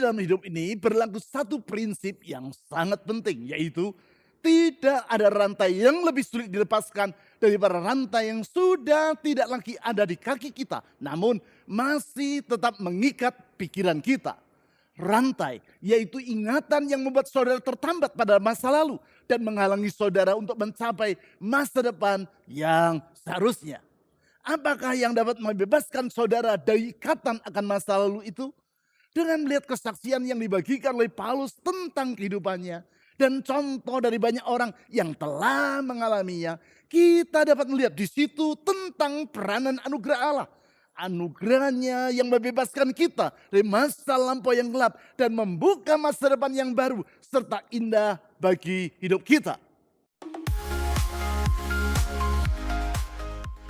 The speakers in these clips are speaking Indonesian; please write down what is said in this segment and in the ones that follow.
dalam hidup ini berlaku satu prinsip yang sangat penting, yaitu tidak ada rantai yang lebih sulit dilepaskan daripada rantai yang sudah tidak lagi ada di kaki kita, namun masih tetap mengikat pikiran kita. Rantai, yaitu ingatan yang membuat saudara tertambat pada masa lalu dan menghalangi saudara untuk mencapai masa depan yang seharusnya. Apakah yang dapat membebaskan saudara dari ikatan akan masa lalu itu? Dengan melihat kesaksian yang dibagikan oleh Paulus tentang kehidupannya dan contoh dari banyak orang yang telah mengalaminya, kita dapat melihat di situ tentang peranan anugerah Allah. Anugerahnya yang membebaskan kita dari masa lampau yang gelap dan membuka masa depan yang baru serta indah bagi hidup kita.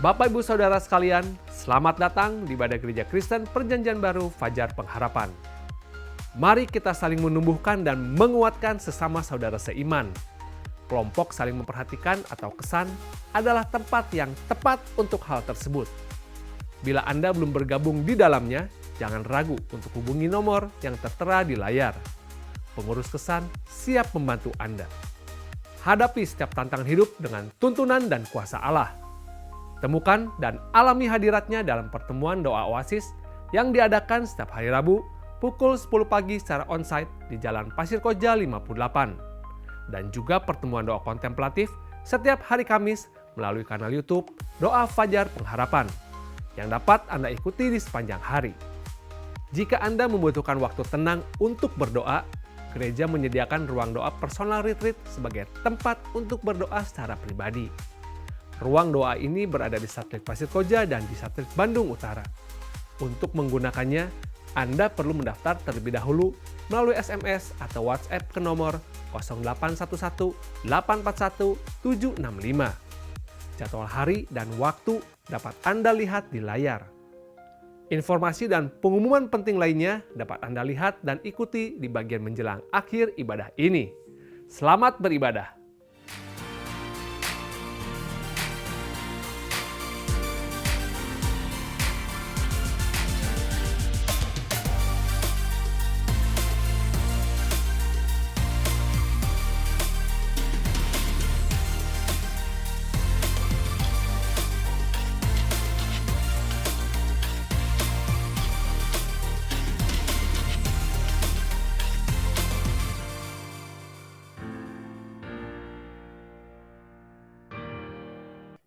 Bapak Ibu Saudara sekalian, selamat datang di Ibadah Gereja Kristen Perjanjian Baru Fajar Pengharapan. Mari kita saling menumbuhkan dan menguatkan sesama saudara seiman. Kelompok saling memperhatikan atau kesan adalah tempat yang tepat untuk hal tersebut. Bila Anda belum bergabung di dalamnya, jangan ragu untuk hubungi nomor yang tertera di layar. Pengurus kesan siap membantu Anda. Hadapi setiap tantangan hidup dengan tuntunan dan kuasa Allah. Temukan dan alami hadiratnya dalam pertemuan doa Oasis yang diadakan setiap hari Rabu pukul 10 pagi secara onsite di Jalan Pasir Koja 58. Dan juga pertemuan doa kontemplatif setiap hari Kamis melalui kanal YouTube Doa Fajar Pengharapan yang dapat Anda ikuti di sepanjang hari. Jika Anda membutuhkan waktu tenang untuk berdoa, gereja menyediakan ruang doa personal retreat sebagai tempat untuk berdoa secara pribadi. Ruang doa ini berada di satelit Pasir Koja dan di satelit Bandung Utara. Untuk menggunakannya, Anda perlu mendaftar terlebih dahulu melalui SMS atau WhatsApp ke nomor 0811 841 765. Jadwal hari dan waktu dapat Anda lihat di layar. Informasi dan pengumuman penting lainnya dapat Anda lihat dan ikuti di bagian menjelang akhir ibadah ini. Selamat beribadah!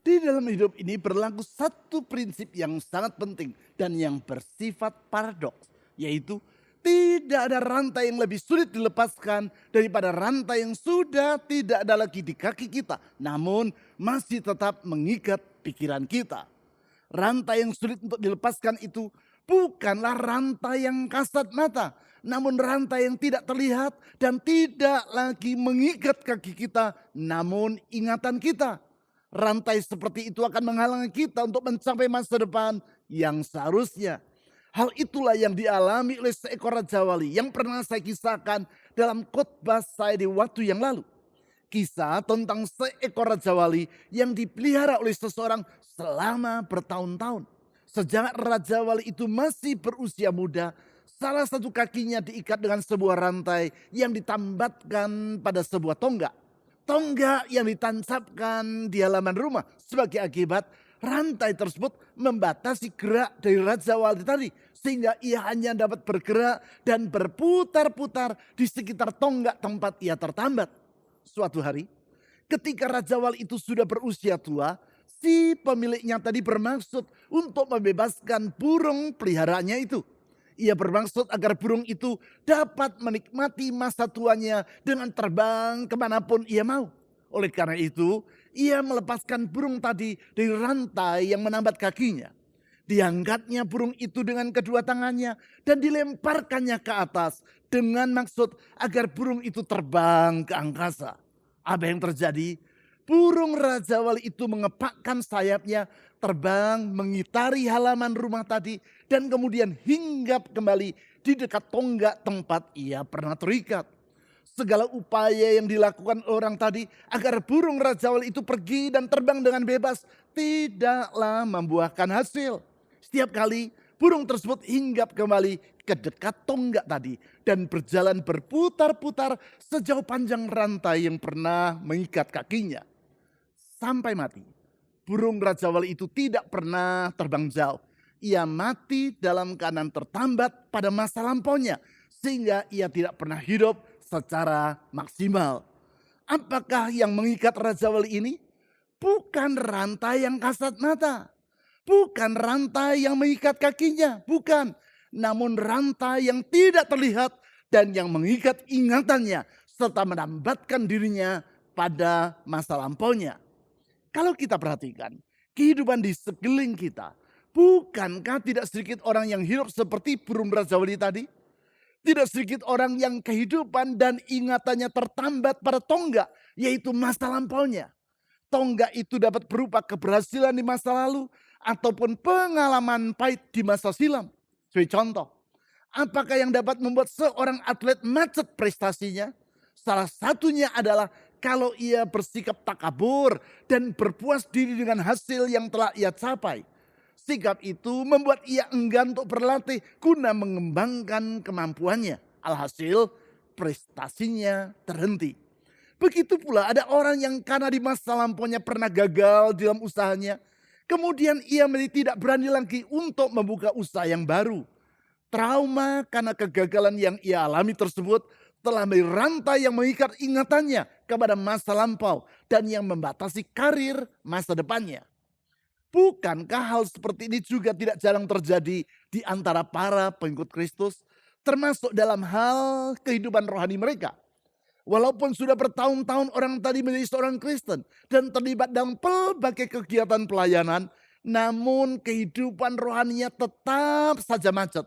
Di dalam hidup ini berlaku satu prinsip yang sangat penting dan yang bersifat paradoks, yaitu tidak ada rantai yang lebih sulit dilepaskan daripada rantai yang sudah tidak ada lagi di kaki kita, namun masih tetap mengikat pikiran kita. Rantai yang sulit untuk dilepaskan itu bukanlah rantai yang kasat mata, namun rantai yang tidak terlihat dan tidak lagi mengikat kaki kita, namun ingatan kita. Rantai seperti itu akan menghalangi kita untuk mencapai masa depan yang seharusnya. Hal itulah yang dialami oleh seekor Raja Wali yang pernah saya kisahkan dalam khotbah saya di waktu yang lalu. Kisah tentang seekor Raja Wali yang dipelihara oleh seseorang selama bertahun-tahun. Sejak Raja Wali itu masih berusia muda, salah satu kakinya diikat dengan sebuah rantai yang ditambatkan pada sebuah tonggak. Tonggak yang ditancapkan di halaman rumah sebagai akibat rantai tersebut membatasi gerak dari Raja Wali tadi sehingga ia hanya dapat bergerak dan berputar-putar di sekitar tonggak tempat ia tertambat. Suatu hari ketika Raja Wali itu sudah berusia tua, si pemiliknya tadi bermaksud untuk membebaskan burung peliharaannya itu. Ia bermaksud agar burung itu dapat menikmati masa tuanya dengan terbang kemanapun ia mau. Oleh karena itu, ia melepaskan burung tadi dari rantai yang menambat kakinya. Diangkatnya burung itu dengan kedua tangannya dan dilemparkannya ke atas dengan maksud agar burung itu terbang ke angkasa. Apa yang terjadi? Burung Raja Wali itu mengepakkan sayapnya, terbang mengitari halaman rumah tadi dan kemudian hinggap kembali di dekat tonggak tempat ia pernah terikat. Segala upaya yang dilakukan orang tadi agar burung Raja Wali itu pergi dan terbang dengan bebas tidaklah membuahkan hasil. Setiap kali burung tersebut hinggap kembali ke dekat tonggak tadi dan berjalan berputar-putar sejauh panjang rantai yang pernah mengikat kakinya sampai mati. Burung Raja Wali itu tidak pernah terbang jauh. Ia mati dalam keadaan tertambat pada masa lampaunya sehingga ia tidak pernah hidup secara maksimal. Apakah yang mengikat Raja Wali ini? Bukan rantai yang kasat mata. Bukan rantai yang mengikat kakinya. Bukan. Namun rantai yang tidak terlihat dan yang mengikat ingatannya serta menambatkan dirinya pada masa lampaunya. Kalau kita perhatikan kehidupan di sekeliling kita, bukankah tidak sedikit orang yang hidup seperti burung Raja Wali tadi? Tidak sedikit orang yang kehidupan dan ingatannya tertambat pada tonggak, yaitu masa lampaunya. Tonggak itu dapat berupa keberhasilan di masa lalu ataupun pengalaman pahit di masa silam. Sebagai contoh, apakah yang dapat membuat seorang atlet macet prestasinya? Salah satunya adalah kalau ia bersikap takabur dan berpuas diri dengan hasil yang telah ia capai. Sikap itu membuat ia enggan untuk berlatih guna mengembangkan kemampuannya. Alhasil prestasinya terhenti. Begitu pula ada orang yang karena di masa lampaunya pernah gagal dalam usahanya. Kemudian ia menjadi tidak berani lagi untuk membuka usaha yang baru. Trauma karena kegagalan yang ia alami tersebut telah menjadi rantai yang mengikat ingatannya kepada masa lampau dan yang membatasi karir masa depannya. Bukankah hal seperti ini juga tidak jarang terjadi di antara para pengikut Kristus, termasuk dalam hal kehidupan rohani mereka? Walaupun sudah bertahun-tahun orang tadi menjadi seorang Kristen dan terlibat dalam berbagai kegiatan pelayanan, namun kehidupan rohaninya tetap saja macet.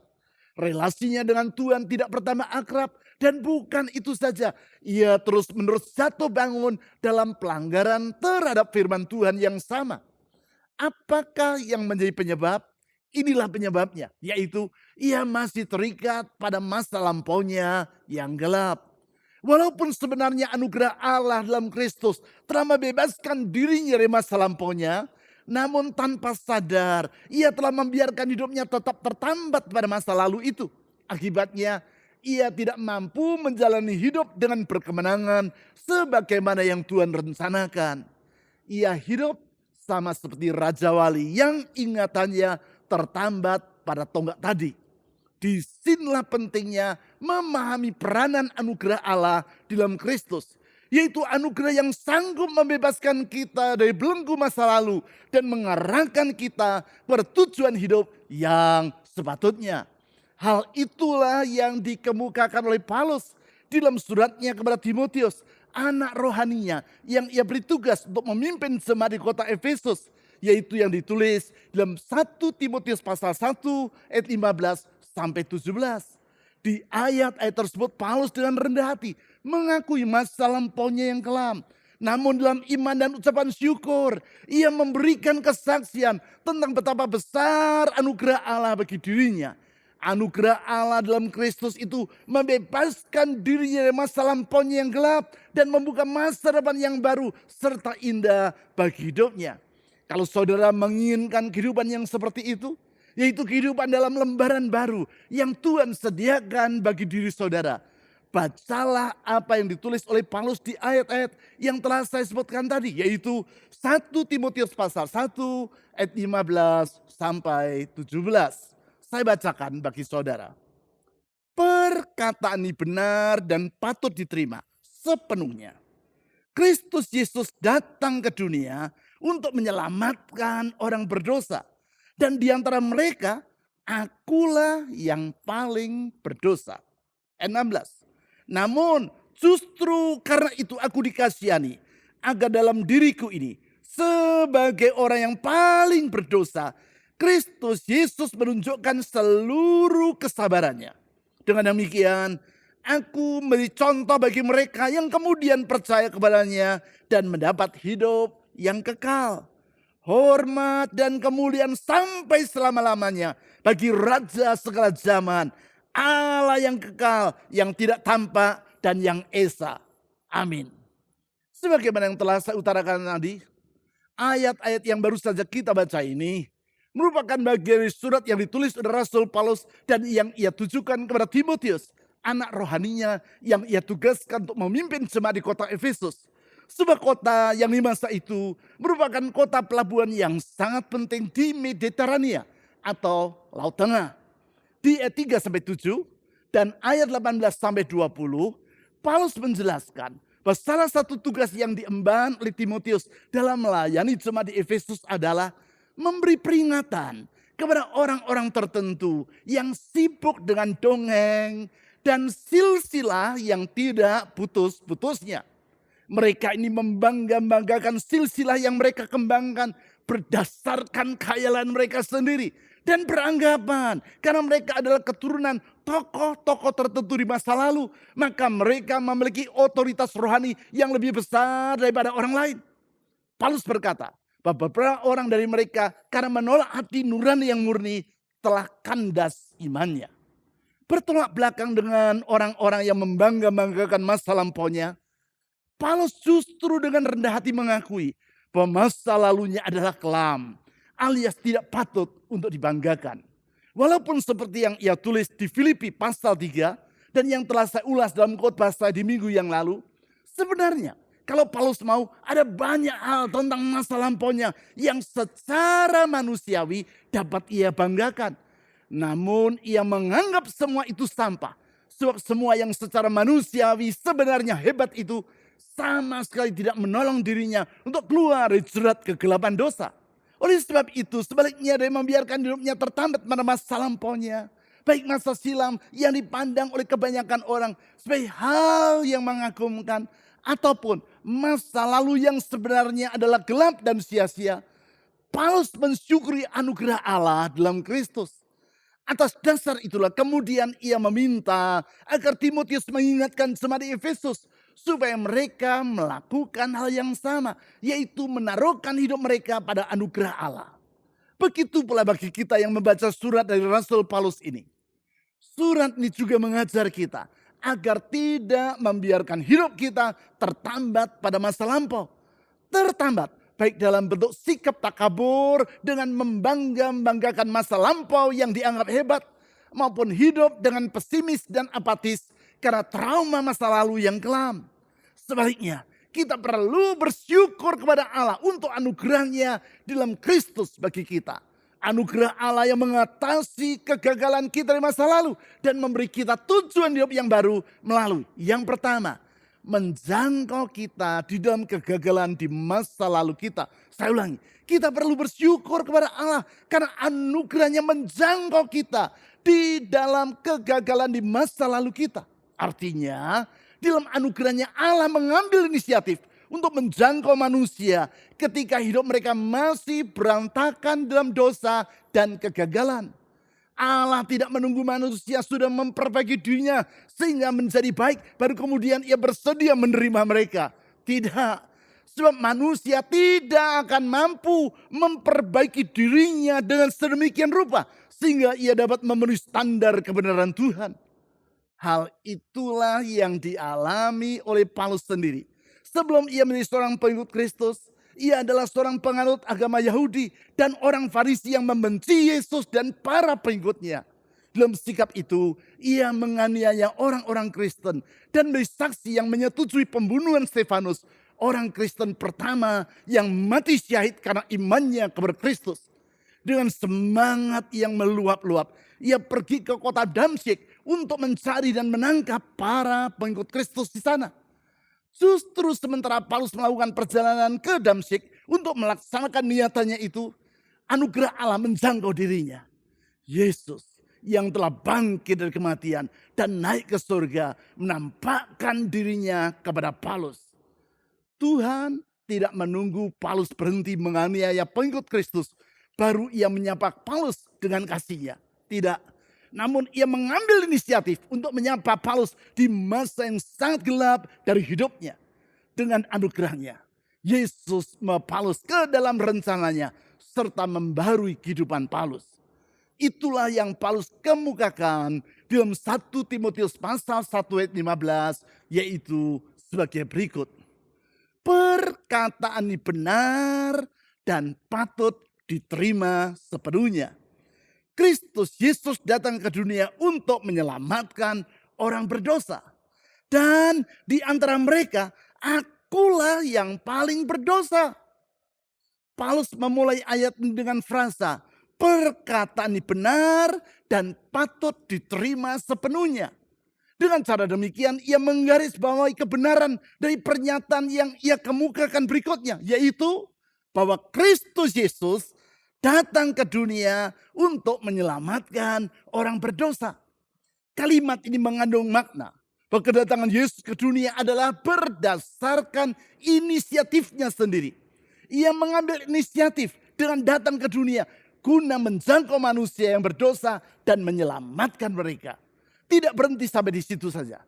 Relasinya dengan Tuhan tidak bertambah akrab dan bukan itu saja, ia terus-menerus jatuh bangun dalam pelanggaran terhadap firman Tuhan yang sama. Apakah yang menjadi penyebab? Inilah penyebabnya, yaitu ia masih terikat pada masa lampaunya yang gelap. Walaupun sebenarnya anugerah Allah dalam Kristus telah membebaskan dirinya dari masa lampaunya, namun tanpa sadar ia telah membiarkan hidupnya tetap tertambat pada masa lalu itu. Akibatnya ia tidak mampu menjalani hidup dengan berkemenangan sebagaimana yang Tuhan rencanakan. Ia hidup sama seperti Raja Wali yang ingatannya tertambat pada tonggak tadi. Disinilah pentingnya memahami peranan anugerah Allah di dalam Kristus. Yaitu anugerah yang sanggup membebaskan kita dari belenggu masa lalu dan mengarahkan kita pada tujuan hidup yang sepatutnya. Hal itulah yang dikemukakan oleh Paulus di dalam suratnya kepada Timotius, anak rohaninya yang ia beri tugas untuk memimpin jemaat di kota Efesus, yaitu yang ditulis dalam 1 Timotius pasal 1 ayat 15 sampai 17. Di ayat-ayat tersebut Paulus dengan rendah hati mengakui masa lampaunya yang kelam. Namun dalam iman dan ucapan syukur ia memberikan kesaksian tentang betapa besar anugerah Allah bagi dirinya. Anugerah Allah dalam Kristus itu membebaskan dirinya dari masa lampaunya yang gelap dan membuka masa depan yang baru serta indah bagi hidupnya. Kalau saudara menginginkan kehidupan yang seperti itu, yaitu kehidupan dalam lembaran baru yang Tuhan sediakan bagi diri saudara, bacalah apa yang ditulis oleh Paulus di ayat-ayat yang telah saya sebutkan tadi, yaitu 1 Timotius pasal 1 ayat 15 sampai 17. Saya bacakan bagi saudara. Perkataan ini benar dan patut diterima sepenuhnya. Kristus Yesus datang ke dunia untuk menyelamatkan orang berdosa. Dan di antara mereka, akulah yang paling berdosa. Ayat 16. Namun justru karena itu aku dikasihani, agar dalam diriku ini sebagai orang yang paling berdosa, Kristus Yesus menunjukkan seluruh kesabarannya. Dengan demikian, aku menjadi contoh bagi mereka yang kemudian percaya kepadanya dan mendapat hidup yang kekal. Hormat dan kemuliaan sampai selama-lamanya bagi Raja segala zaman, Allah yang kekal, yang tidak tampak dan yang esa. Amin. Sebagaimana yang telah saya utarakan tadi, ayat-ayat yang baru saja kita baca ini merupakan bagian dari surat yang ditulis oleh Rasul Paulus dan yang ia tujukan kepada Timotius, anak rohaninya yang ia tugaskan untuk memimpin jemaat di kota Efesus. Sebuah kota yang di masa itu merupakan kota pelabuhan yang sangat penting di Mediterania atau Laut Tengah. Di ayat 3-7 dan ayat 18-20, Paulus menjelaskan bahwa salah satu tugas yang diemban oleh Timotius dalam melayani jemaat di Efesus adalah memberi peringatan kepada orang-orang tertentu yang sibuk dengan dongeng dan silsilah yang tidak putus-putusnya. Mereka ini membangga-banggakan silsilah yang mereka kembangkan berdasarkan khayalan mereka sendiri. Dan beranggapan karena mereka adalah keturunan tokoh-tokoh tertentu di masa lalu, maka mereka memiliki otoritas rohani yang lebih besar daripada orang lain. Paulus berkata bahwa beberapa orang dari mereka karena menolak hati nurani yang murni telah kandas imannya. Bertolak belakang dengan orang-orang yang membangga-banggakan masa lampaunya, Paulus justru dengan rendah hati mengakui bahwa masa lalunya adalah kelam, alias tidak patut untuk dibanggakan. Walaupun seperti yang ia tulis di Filipi pasal 3 dan yang telah saya ulas dalam khotbah saya di minggu yang lalu, sebenarnya kalau Paulus mau, ada banyak hal tentang masa lampaunya yang secara manusiawi dapat ia banggakan. Namun ia menganggap semua itu sampah. Sebab semua yang secara manusiawi sebenarnya hebat itu sama sekali tidak menolong dirinya untuk keluar dari jerat kegelapan dosa. Oleh sebab itu sebaliknya dia membiarkan hidupnya tertambat pada masa lampaunya. Baik masa silam yang dipandang oleh kebanyakan orang sebagai hal yang mengagumkan. Ataupun masa lalu yang sebenarnya adalah gelap dan sia-sia. Paulus mensyukuri anugerah Allah dalam Kristus. Atas dasar itulah kemudian ia meminta agar Timotius mengingatkan jemaat di Efesus supaya mereka melakukan hal yang sama, yaitu menaruhkan hidup mereka pada anugerah Allah. Begitu pula bagi kita yang membaca surat dari Rasul Paulus ini. Surat ini juga mengajar kita agar tidak membiarkan hidup kita tertambat pada masa lampau. Tertambat baik dalam bentuk sikap takabur dengan membangga-banggakan masa lampau yang dianggap hebat, maupun hidup dengan pesimis dan apatis karena trauma masa lalu yang kelam. Sebaliknya, kita perlu bersyukur kepada Allah untuk anugerahnya dalam Kristus bagi kita. Anugerah Allah yang mengatasi kegagalan kita di masa lalu dan memberi kita tujuan hidup yang baru melalui yang pertama, menjangkau kita di dalam kegagalan di masa lalu kita. Saya ulangi, kita perlu bersyukur kepada Allah karena anugerahnya menjangkau kita di dalam kegagalan di masa lalu kita. Artinya, di dalam anugerahnya Allah mengambil inisiatif untuk menjangkau manusia ketika hidup mereka masih berantakan dalam dosa dan kegagalan. Allah tidak menunggu manusia sudah memperbaiki dirinya sehingga menjadi baik baru kemudian ia bersedia menerima mereka. Tidak. Sebab manusia tidak akan mampu memperbaiki dirinya dengan sedemikian rupa sehingga ia dapat memenuhi standar kebenaran Tuhan. Hal itulah yang dialami oleh Paulus sendiri. Sebelum ia menjadi seorang pengikut Kristus, ia adalah seorang penganut agama Yahudi dan orang Farisi yang membenci Yesus dan para pengikutnya. Dalam sikap itu, ia menganiaya orang-orang Kristen dan menjadi saksi yang menyetujui pembunuhan Stefanus, orang Kristen pertama yang mati syahid karena imannya kepada Kristus. Dengan semangat yang meluap-luap, ia pergi ke kota Damsyik untuk mencari dan menangkap para pengikut Kristus di sana. Justru sementara Paulus melakukan perjalanan ke Damsyik untuk melaksanakan niatannya itu, anugerah Allah menjangkau dirinya. Yesus yang telah bangkit dari kematian dan naik ke surga menampakkan dirinya kepada Paulus. Tuhan tidak menunggu Paulus berhenti menganiaya pengikut Kristus, baru ia menyapa Paulus dengan kasihnya. Tidak. Namun ia mengambil inisiatif untuk menyapa Paulus di masa yang sangat gelap dari hidupnya. Dengan anugerahnya, Yesus membawa Paulus ke dalam rencananya serta membarui kehidupan Paulus. Itulah yang Paulus kemukakan dalam 1 Timotius pasal 1 ayat 15, yaitu sebagai berikut. Perkataan ini benar dan patut diterima sepenuhnya. Kristus Yesus datang ke dunia untuk menyelamatkan orang berdosa. Dan di antara mereka, akulah yang paling berdosa. Paulus memulai ayat ini dengan frasa, perkataan ini benar dan patut diterima sepenuhnya. Dengan cara demikian ia menggarisbawahi kebenaran dari pernyataan yang ia kemukakan berikutnya, yaitu bahwa Kristus Yesus datang ke dunia untuk menyelamatkan orang berdosa. Kalimat ini mengandung makna bahwa kedatangan Yesus ke dunia adalah berdasarkan inisiatifnya sendiri. Ia mengambil inisiatif dengan datang ke dunia guna menjangkau manusia yang berdosa dan menyelamatkan mereka. Tidak berhenti sampai di situ saja.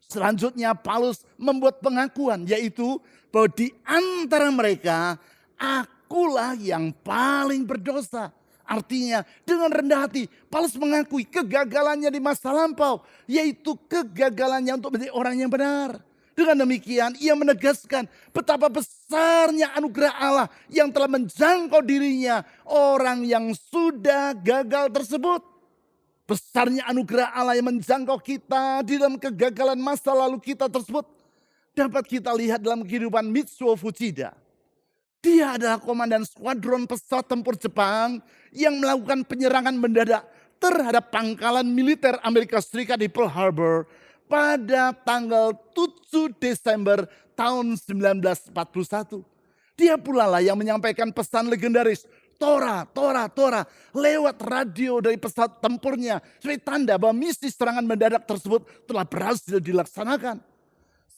Selanjutnya Paulus membuat pengakuan, yaitu bahwa di antara mereka akulah yang paling berdosa. Artinya dengan rendah hati Paulus mengakui kegagalannya di masa lampau, yaitu kegagalannya untuk menjadi orang yang benar. Dengan demikian ia menegaskan betapa besarnya anugerah Allah yang telah menjangkau dirinya orang yang sudah gagal tersebut. Besarnya anugerah Allah yang menjangkau kita di dalam kegagalan masa lalu kita tersebut dapat kita lihat dalam kehidupan Mitsuo Fuchida. Dia adalah komandan skuadron pesawat tempur Jepang yang melakukan penyerangan mendadak terhadap pangkalan militer Amerika Serikat di Pearl Harbor pada tanggal 7 Desember tahun 1941. Dia pula lah yang menyampaikan pesan legendaris Tora, Tora, Tora lewat radio dari pesawat tempurnya sebagai tanda bahwa misi serangan mendadak tersebut telah berhasil dilaksanakan.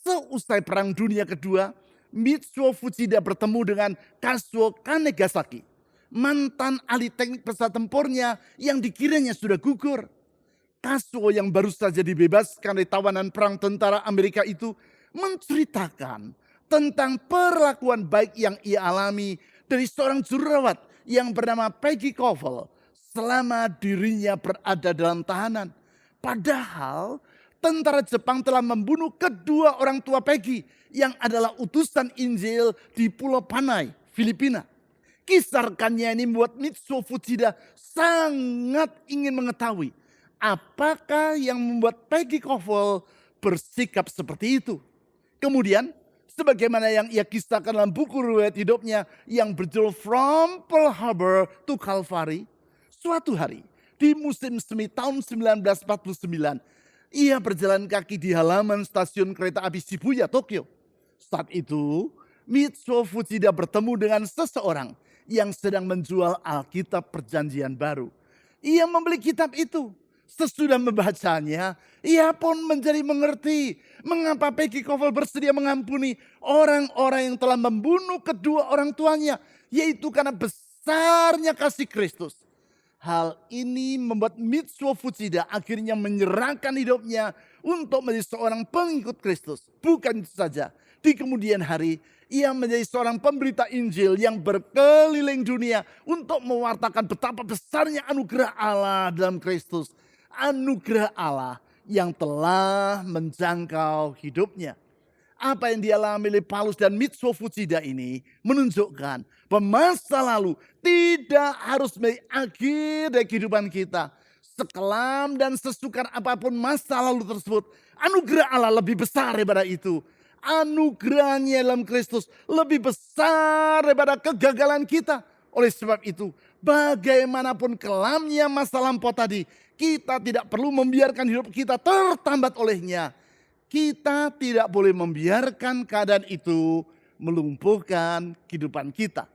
Seusai Perang Dunia Kedua, Mitsuo Fuchida bertemu dengan Kazuo Kanegasaki, mantan ahli teknik pesawat tempurnya yang dikiranya sudah gugur. Kazuo yang baru saja dibebaskan dari tawanan perang tentara Amerika itu menceritakan tentang perlakuan baik yang ia alami dari seorang jururawat yang bernama Peggy Koval selama dirinya berada dalam tahanan. Padahal tentara Jepang telah membunuh kedua orang tua Peggy yang adalah utusan Injil di Pulau Panay, Filipina. Kisah rekannya ini membuat Mitsuo Fuchida sangat ingin mengetahui apakah yang membuat Peggy Koval bersikap seperti itu. Kemudian, sebagaimana yang ia kisahkan dalam buku riwayat hidupnya yang berjudul From Pearl Harbor to Calvary, suatu hari di musim semi tahun 1949, ia berjalan kaki di halaman stasiun kereta api Shibuya, Tokyo. Saat itu, Mitsuo Fuchida bertemu dengan seseorang yang sedang menjual Alkitab Perjanjian Baru. Ia membeli kitab itu. Sesudah membacanya, ia pun menjadi mengerti mengapa Peggy Koval bersedia mengampuni orang-orang yang telah membunuh kedua orang tuanya, yaitu karena besarnya kasih Kristus. Hal ini membuat Mitsuo Fuchida akhirnya menyerahkan hidupnya untuk menjadi seorang pengikut Kristus. Bukan itu saja, di kemudian hari ia menjadi seorang pemberita Injil yang berkeliling dunia untuk mewartakan betapa besarnya anugerah Allah dalam Kristus. Anugerah Allah yang telah menjangkau hidupnya. Apa yang dialami oleh Paulus dan Mitsuo Fuchida ini menunjukkan bahwa masa lalu tidak harus menjadi akhir dari kehidupan kita. Sekelam dan sesukar apapun masa lalu tersebut, anugerah Allah lebih besar daripada itu. Anugerahnya dalam Kristus lebih besar daripada kegagalan kita. Oleh sebab itu, bagaimanapun kelamnya masa lampau tadi, kita tidak perlu membiarkan hidup kita tertambat olehnya. Kita tidak boleh membiarkan keadaan itu melumpuhkan kehidupan kita.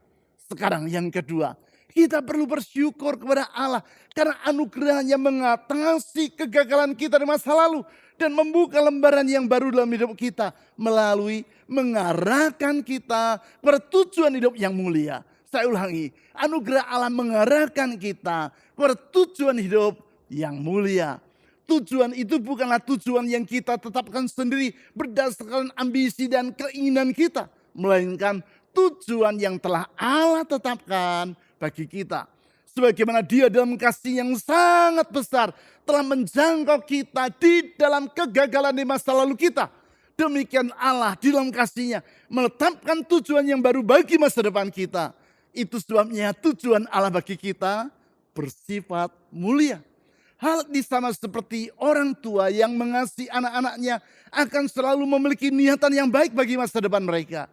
Sekarang yang kedua, kita perlu bersyukur kepada Allah karena anugerahnya mengatasi kegagalan kita di masa lalu dan membuka lembaran yang baru dalam hidup kita melalui mengarahkan kita pada tujuan hidup yang mulia. Saya ulangi, anugerah Allah mengarahkan kita pada tujuan hidup yang mulia. Tujuan itu bukanlah tujuan yang kita tetapkan sendiri berdasarkan ambisi dan keinginan kita, melainkan tujuan yang telah Allah tetapkan bagi kita. Sebagaimana Dia dalam kasih yang sangat besar telah menjangkau kita di dalam kegagalan di masa lalu kita. Demikian Allah di dalam kasih-Nya menetapkan tujuan yang baru bagi masa depan kita. Itu sebabnya tujuan Allah bagi kita bersifat mulia. Hal ini sama seperti orang tua yang mengasihi anak-anaknya akan selalu memiliki niatan yang baik bagi masa depan mereka.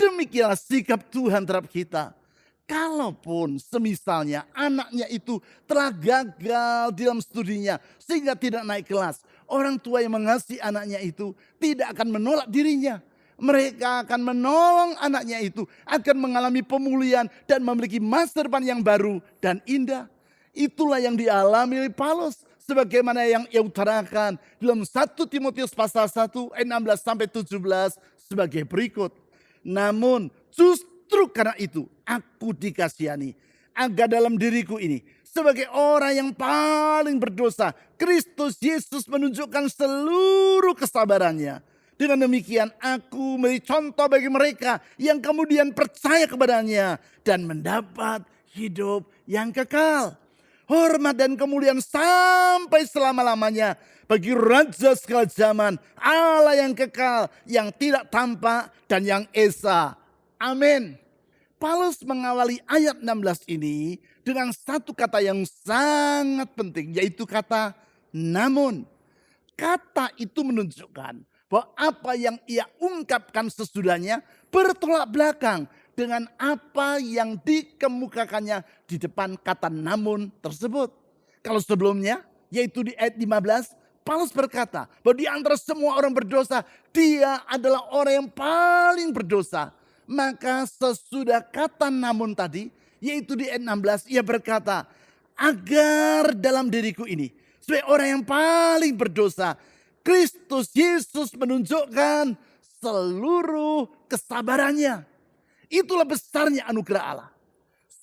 Demikianlah sikap Tuhan terhadap kita. Kalaupun semisalnya anaknya itu telah gagal dalam studinya sehingga tidak naik kelas, orang tua yang mengasihi anaknya itu tidak akan menolak dirinya. Mereka akan menolong anaknya itu akan mengalami pemulihan dan memiliki masa depan yang baru dan indah. Itulah yang dialami oleh Paulus sebagaimana yang ia utarakan dalam 1 Timotius pasal 1 ayat 16 sampai 17 sebagai berikut. Namun justru karena itu aku dikasihani agar dalam diriku ini sebagai orang yang paling berdosa Kristus Yesus menunjukkan seluruh kesabarannya. Dengan demikian aku menjadi contoh bagi mereka yang kemudian percaya kepadanya dan mendapat hidup yang kekal. Hormat dan kemuliaan sampai selama-lamanya bagi Raja segala zaman, Allah yang kekal, yang tidak tampak dan yang esa. Amin. Paulus mengawali ayat 16 ini dengan satu kata yang sangat penting, yaitu kata namun. Kata itu menunjukkan bahwa apa yang ia ungkapkan sesudahnya bertolak belakang dengan apa yang dikemukakannya di depan kata namun tersebut. Kalau sebelumnya, yaitu di ayat 15, Paulus berkata bahwa di antara semua orang berdosa, dia adalah orang yang paling berdosa. Maka sesudah kata namun tadi, yaitu di ayat 16, ia berkata, agar dalam diriku ini, sebagai orang yang paling berdosa, Kristus Yesus menunjukkan seluruh kesabarannya. Itulah besarnya anugerah Allah.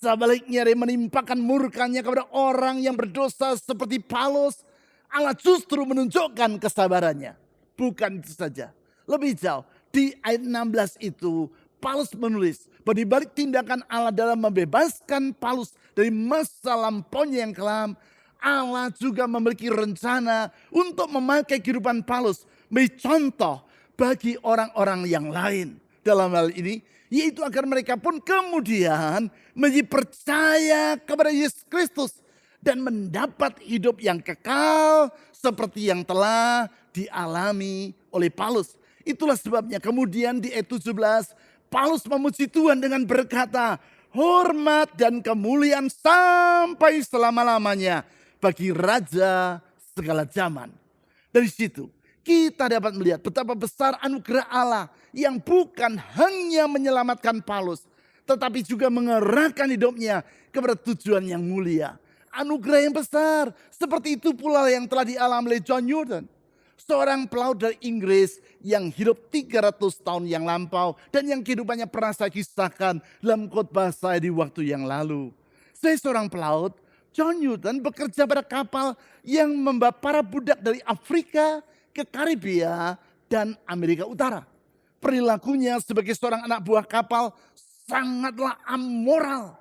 Sebaliknya dia menimpakan murkanya kepada orang yang berdosa seperti Paulus. Allah justru menunjukkan kesabarannya. Bukan itu saja. Lebih jauh di ayat 16 itu Paulus menulis bahwa di balik tindakan Allah dalam membebaskan Paulus dari masa lampaunya yang kelam, Allah juga memiliki rencana untuk memakai kehidupan Paulus menjadi contoh bagi orang-orang yang lain. Dalam hal ini, yaitu agar mereka pun kemudian menjadi percaya kepada Yesus Kristus dan mendapat hidup yang kekal seperti yang telah dialami oleh Paulus. Itulah sebabnya kemudian di ayat 17 Paulus memuji Tuhan dengan berkata, hormat dan kemuliaan sampai selama-lamanya bagi Raja segala zaman. Dari situ kita dapat melihat betapa besar anugerah Allah yang bukan hanya menyelamatkan Paulus, tetapi juga mengerahkan hidupnya kepada tujuan yang mulia. Anugerah yang besar, seperti itu pula yang telah dialami oleh John Newton. Seorang pelaut dari Inggris yang hidup 300 tahun yang lampau dan yang kehidupannya pernah saya kisahkan dalam khotbah saya di waktu yang lalu. Saya seorang pelaut, John Newton bekerja pada kapal yang membawa para budak dari Afrika ke Karibia dan Amerika Utara. Perilakunya sebagai seorang anak buah kapal sangatlah amoral.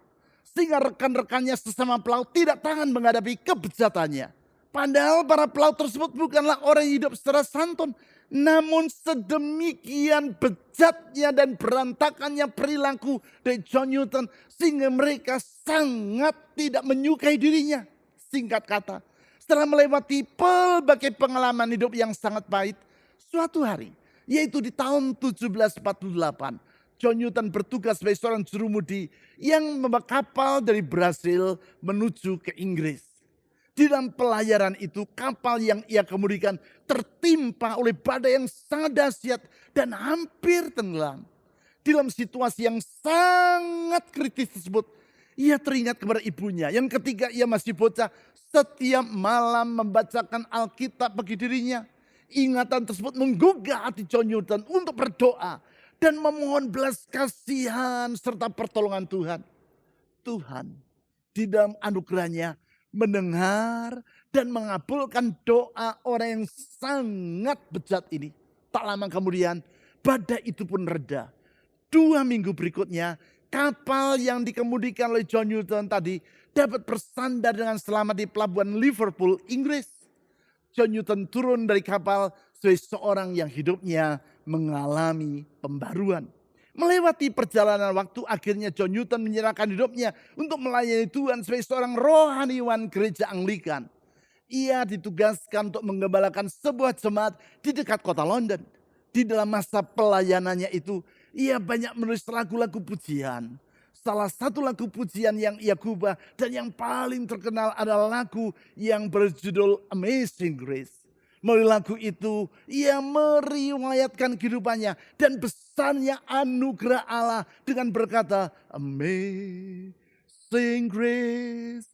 Sehingga rekan-rekannya sesama pelaut tidak tahan menghadapi kebejatannya. Padahal para pelaut tersebut bukanlah orang yang hidup secara santun. Namun sedemikian bejatnya dan berantakannya perilaku dari John Newton. Sehingga mereka sangat tidak menyukai dirinya. Singkat kata, setelah melewati pelbagai pengalaman hidup yang sangat pahit, suatu hari, yaitu di tahun 1748, John Newton bertugas sebagai seorang jurumudi yang membawa kapal dari Brasil menuju ke Inggris. Di dalam pelayaran itu, kapal yang ia kemudikan tertimpa oleh badai yang sangat dahsyat dan hampir tenggelam. Di dalam situasi yang sangat kritis tersebut, ia teringat kepada ibunya yang ketika ia masih bocah setiap malam membacakan Alkitab bagi dirinya. Ingatan tersebut menggugah hati John Newton untuk berdoa dan memohon belas kasihan serta pertolongan Tuhan. Tuhan di dalam anugerahnya mendengar dan mengabulkan doa orang yang sangat bejat ini. Tak lama kemudian badai itu pun reda. 2 minggu berikutnya kapal yang dikemudikan oleh John Newton tadi dapat bersandar dengan selamat di pelabuhan Liverpool, Inggris. John Newton turun dari kapal sebagai seorang yang hidupnya mengalami pembaruan. Melewati perjalanan waktu, akhirnya John Newton menyerahkan hidupnya untuk melayani Tuhan sebagai seorang rohaniwan gereja Anglikan. Ia ditugaskan untuk menggembalakan sebuah jemaat di dekat kota London. Di dalam masa pelayanannya itu, ia banyak menulis lagu-lagu pujian. Salah satu lagu pujian yang ia gubah dan yang paling terkenal adalah lagu yang berjudul Amazing Grace. Melalui lagu itu, ia meriwayatkan kehidupannya dan besarnya anugerah Allah dengan berkata, Amazing Grace,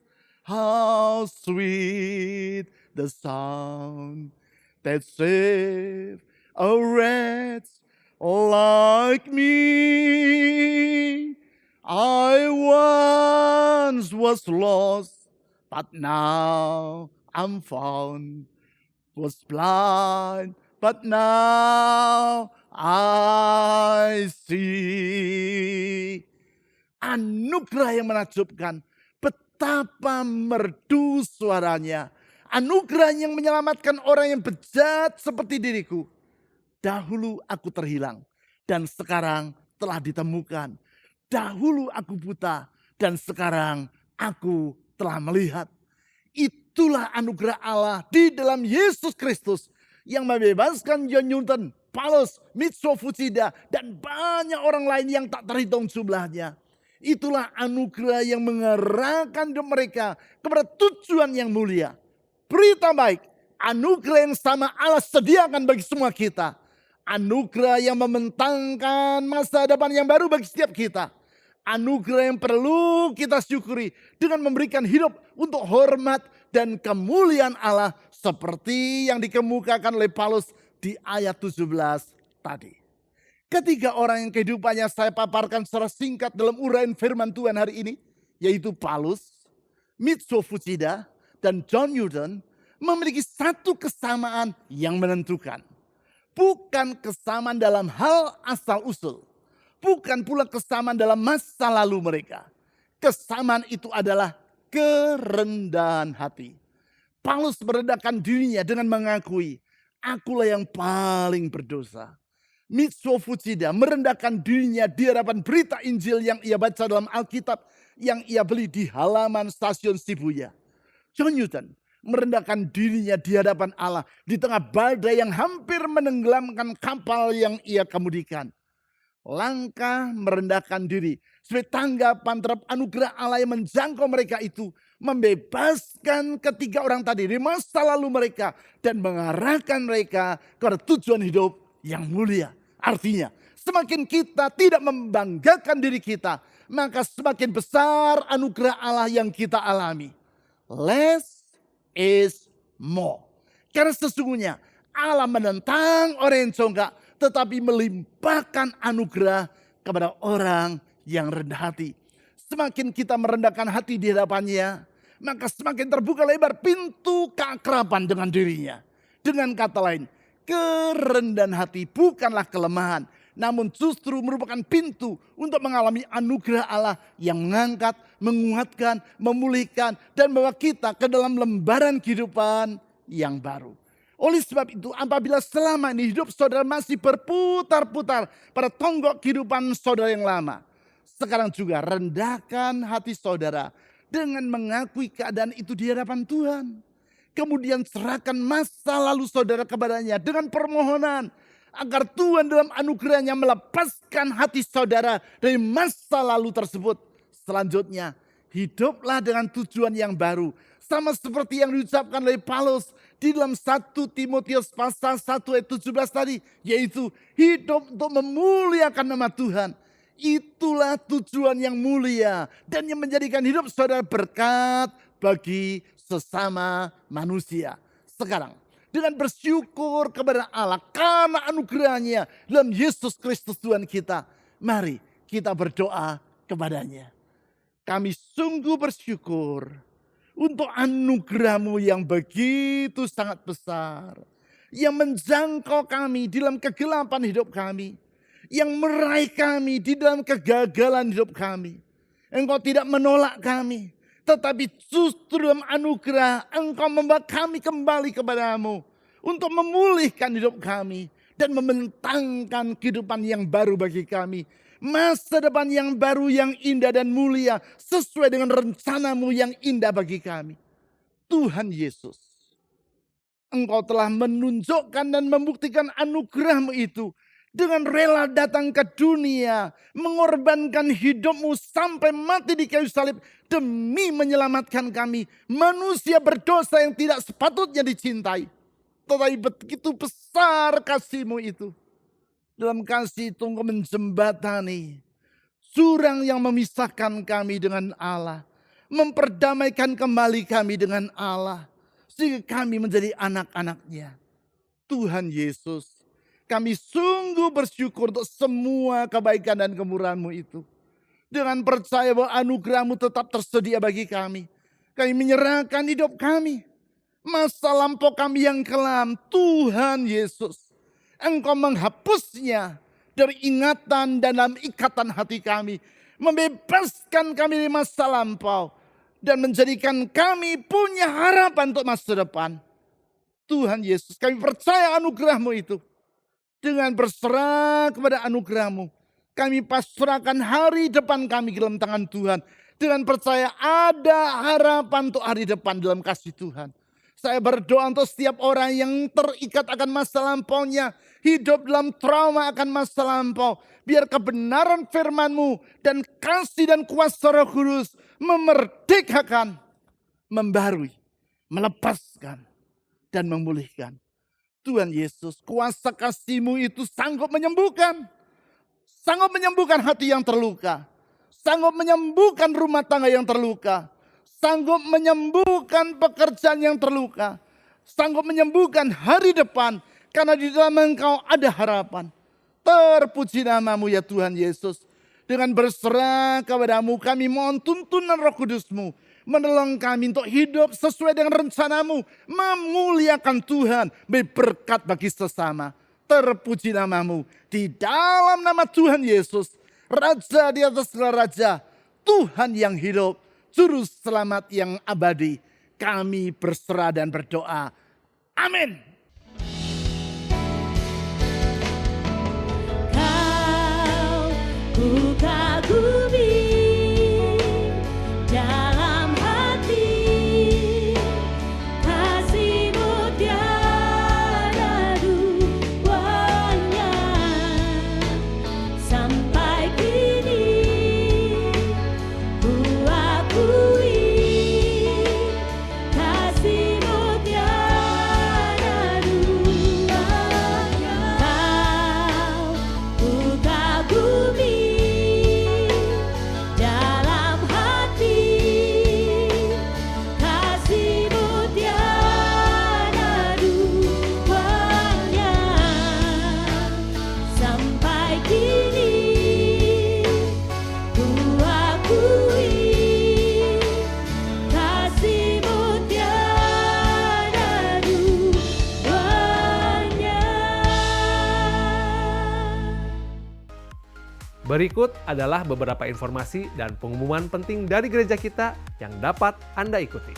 how sweet the sound that saved a wretch like me. I once was lost, but now I'm found. Was blind, but now I see. Anugerah yang menakjubkan. Betapa merdu suaranya. Anugerah yang menyelamatkan orang yang bejat seperti diriku. Dahulu aku terhilang dan sekarang telah ditemukan. Dahulu aku buta dan sekarang aku telah melihat. Itulah anugerah Allah di dalam Yesus Kristus yang membebaskan John Newton, Paulus, Mitsuo Fuchida, dan banyak orang lain yang tak terhitung jumlahnya. Itulah anugerah yang mengarahkan hidup mereka kepada tujuan yang mulia. Berita baik, anugerah yang sama Allah sediakan bagi semua kita. Anugerah yang membentangkan masa depan yang baru bagi setiap kita. Anugerah yang perlu kita syukuri dengan memberikan hidup untuk hormat dan kemuliaan Allah seperti yang dikemukakan oleh Paulus di ayat 17 tadi. Ketiga orang yang kehidupannya saya paparkan secara singkat dalam uraian firman Tuhan hari ini, yaitu Paulus, Mitsuo Fuchida, dan John Newton, memiliki satu kesamaan yang menentukan. Bukan kesamaan dalam hal asal-usul. Bukan pula kesamaan dalam masa lalu mereka. Kesamaan itu adalah kerendahan hati. Paulus merendahkan dirinya dengan mengakui, akulah yang paling berdosa. Mitsuo Fuchida merendahkan dirinya di hadapan berita Injil yang ia baca dalam Alkitab yang ia beli di halaman stasiun Shibuya. John Newton merendahkan dirinya di hadapan Allah di tengah badai yang hampir menenggelamkan kapal yang ia kemudikan. Langkah merendahkan diri sebagai tanggapan terhadap anugerah Allah yang menjangkau mereka itu membebaskan ketiga orang tadi dari masa lalu mereka dan mengarahkan mereka kepada tujuan hidup yang mulia. Artinya, semakin kita tidak membanggakan diri kita, maka semakin besar anugerah Allah yang kita alami. Less is more. Karena sesungguhnya Allah menentang orang yang congkak, tetapi melimpahkan anugerah kepada orang yang rendah hati. Semakin kita merendahkan hati di hadapannya, maka semakin terbuka lebar pintu keakraban dengan dirinya. Dengan kata lain, kerendahan hati bukanlah kelemahan, namun justru merupakan pintu untuk mengalami anugerah Allah yang mengangkat, menguatkan, memulihkan, dan membawa kita ke dalam lembaran kehidupan yang baru. Oleh sebab itu, apabila selama ini hidup saudara masih berputar-putar pada tonggok kehidupan saudara yang lama, sekarang juga rendahkan hati saudara dengan mengakui keadaan itu di hadapan Tuhan. Kemudian serahkan masa lalu saudara kepadanya dengan permohonan agar Tuhan dalam anugerahnya melepaskan hati saudara dari masa lalu tersebut. Selanjutnya, hiduplah dengan tujuan yang baru. Sama seperti yang diucapkan oleh Paulus di dalam 1 Timotius pasal 1 ayat 17 tadi. Yaitu hidup untuk memuliakan nama Tuhan. Itulah tujuan yang mulia dan yang menjadikan hidup saudara berkat bagi sesama manusia. Sekarang, dengan bersyukur kepada Allah karena anugerahnya dalam Yesus Kristus Tuhan kita, mari kita berdoa kepadanya. Kami sungguh bersyukur untuk anugerah-Mu yang begitu sangat besar, yang menjangkau kami di dalam kegelapan hidup kami, yang meraih kami di dalam kegagalan hidup kami. Engkau tidak menolak kami, tetapi justru dalam anugerah Engkau membawa kami kembali kepada-Mu untuk memulihkan hidup kami dan membentangkan kehidupan yang baru bagi kami. masa depan yang baru, yang indah dan mulia, sesuai dengan rencanamu yang indah bagi kami. Tuhan Yesus, Engkau telah menunjukkan dan membuktikan anugerah-Mu itu dengan rela datang ke dunia, mengorbankan hidupmu sampai mati di kayu salib demi menyelamatkan kami, manusia berdosa yang tidak sepatutnya dicintai. Tetapi begitu besar kasih-Mu itu. Dalam kasih itu Engkau menjembatani jurang yang memisahkan kami dengan Allah, memperdamaikan kembali kami dengan Allah, sehingga kami menjadi anak-anak-Nya. Tuhan Yesus, kami sungguh bersyukur untuk semua kebaikan dan kemurahan-Mu itu. Dengan percaya bahwa anugerah-Mu tetap tersedia bagi kami. Kami menyerahkan hidup kami, masa lampau kami yang kelam. Tuhan Yesus, Engkau menghapusnya dari ingatan dan dalam ikatan hati kami. Membebaskan kami dari masa lampau. Dan menjadikan kami punya harapan untuk masa depan. Tuhan Yesus, kami percaya anugerah-Mu itu. Dengan berserah kepada anugerah-Mu, kami pasrahkan hari depan kami ke dalam tangan Tuhan. Dengan percaya ada harapan untuk hari depan dalam kasih Tuhan. Saya berdoa untuk setiap orang yang terikat akan masa lampaunya, hidup dalam trauma akan masa lampau. Biar kebenaran firman-Mu dan kasih dan kuasa Roh Kudus memerdekakan, membarui, melepaskan, dan memulihkan. Tuhan Yesus, kuasa kasih-Mu itu sanggup menyembuhkan. Sanggup menyembuhkan hati yang terluka. Sanggup menyembuhkan rumah tangga yang terluka. Sanggup menyembuhkan pekerjaan yang terluka. Sanggup menyembuhkan hari depan. Karena di dalam Engkau ada harapan. Terpuji nama-Mu ya Tuhan Yesus. Dengan berserah kepada-Mu kami mohon tuntunan Roh Kudus-Mu. Menolong kami untuk hidup sesuai dengan rencana-Mu. Memuliakan Tuhan. Berkat bagi sesama. Terpuji nama-Mu. Di dalam nama Tuhan Yesus. Raja di atas segala raja. Tuhan yang hidup. Juru selamat yang abadi. Kami berserah dan berdoa. Amin. Kau ku kagumi dalam hati, kasih-Mu tiada duanya. Sampai kini ku akui, kasih-Mu tiada duanya. Kau ku kagumi dalam hati, kasih-Mu tiada duanya. Sampai kini ku akui, kasih-Mu tiada duanya. Berikut adalah beberapa informasi dan pengumuman penting dari gereja kita yang dapat Anda ikuti.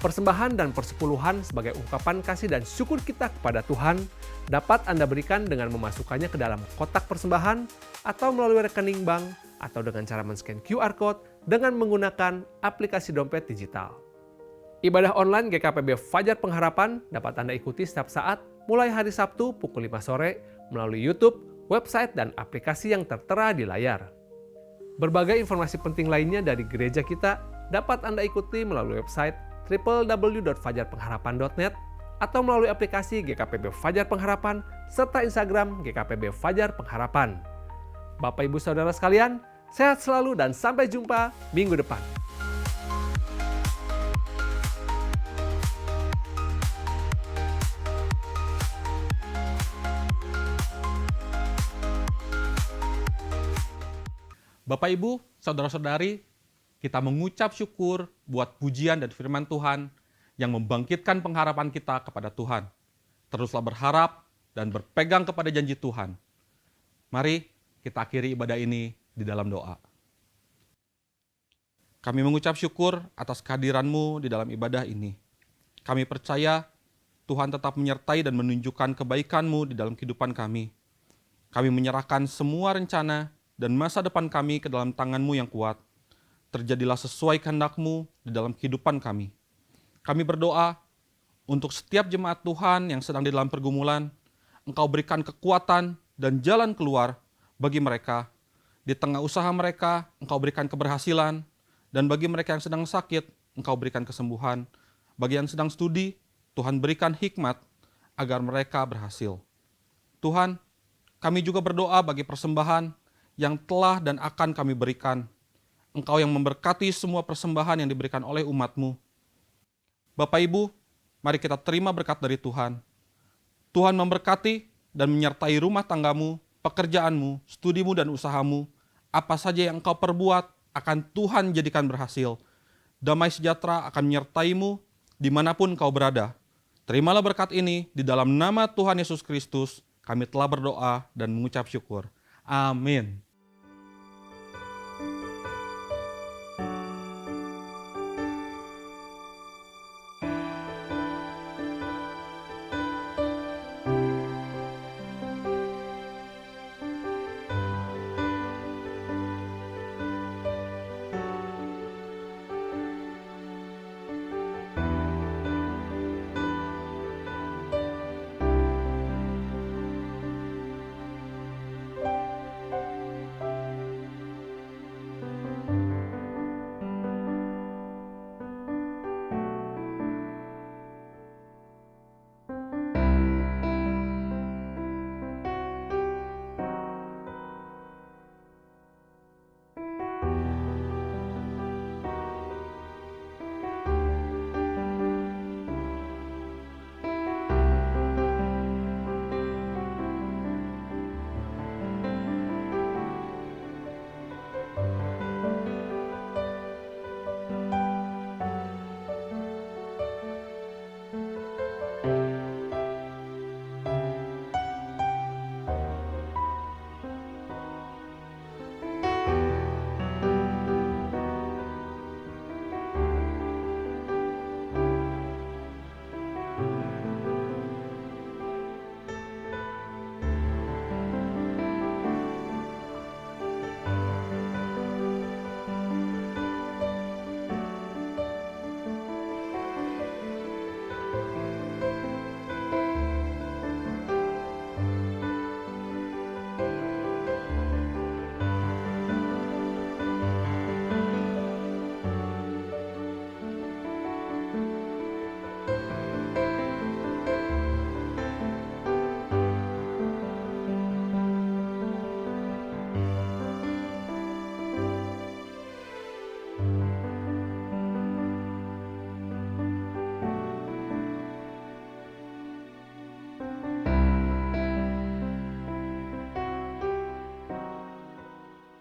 Persembahan dan persepuluhan sebagai ungkapan kasih dan syukur kita kepada Tuhan dapat Anda berikan dengan memasukkannya ke dalam kotak persembahan atau melalui rekening bank atau dengan cara men-scan QR Code dengan menggunakan aplikasi dompet digital. Ibadah online GKPB Fajar Pengharapan dapat Anda ikuti setiap saat mulai hari Sabtu pukul 5 sore melalui YouTube, website, dan aplikasi yang tertera di layar. Berbagai informasi penting lainnya dari gereja kita dapat Anda ikuti melalui website www.fajarpengharapan.net atau melalui aplikasi GKPB Fajar Pengharapan serta Instagram GKPB Fajar Pengharapan. Bapak Ibu Saudara sekalian, sehat selalu dan sampai jumpa minggu depan. Bapak Ibu, Saudara-saudari, kita mengucap syukur buat pujian dan firman Tuhan yang membangkitkan pengharapan kita kepada Tuhan. Teruslah berharap dan berpegang kepada janji Tuhan. Mari kita akhiri ibadah ini di dalam doa. Kami mengucap syukur atas kehadiran-Mu di dalam ibadah ini. Kami percaya Tuhan tetap menyertai dan menunjukkan kebaikan-Mu di dalam kehidupan kami. Kami menyerahkan semua rencana dan masa depan kami ke dalam tangan-Mu yang kuat. Terjadilah sesuai kehendak-Mu di dalam kehidupan kami. Kami berdoa untuk setiap jemaat Tuhan yang sedang di dalam pergumulan, Engkau berikan kekuatan dan jalan keluar bagi mereka. Di tengah usaha mereka, Engkau berikan keberhasilan. Dan bagi mereka yang sedang sakit, Engkau berikan kesembuhan. Bagi yang sedang studi, Tuhan berikan hikmat agar mereka berhasil. Tuhan, kami juga berdoa bagi persembahan yang telah dan akan kami berikan. Engkau yang memberkati semua persembahan yang diberikan oleh umat-Mu. Bapak Ibu, mari kita terima berkat dari Tuhan. Tuhan memberkati dan menyertai rumah tanggamu, pekerjaanmu, studimu dan usahamu. Apa saja yang engkau perbuat akan Tuhan jadikan berhasil. Damai sejahtera akan menyertaimu dimanapun kau berada. Terimalah berkat ini di dalam nama Tuhan Yesus Kristus. Kami telah berdoa dan mengucap syukur. Amin.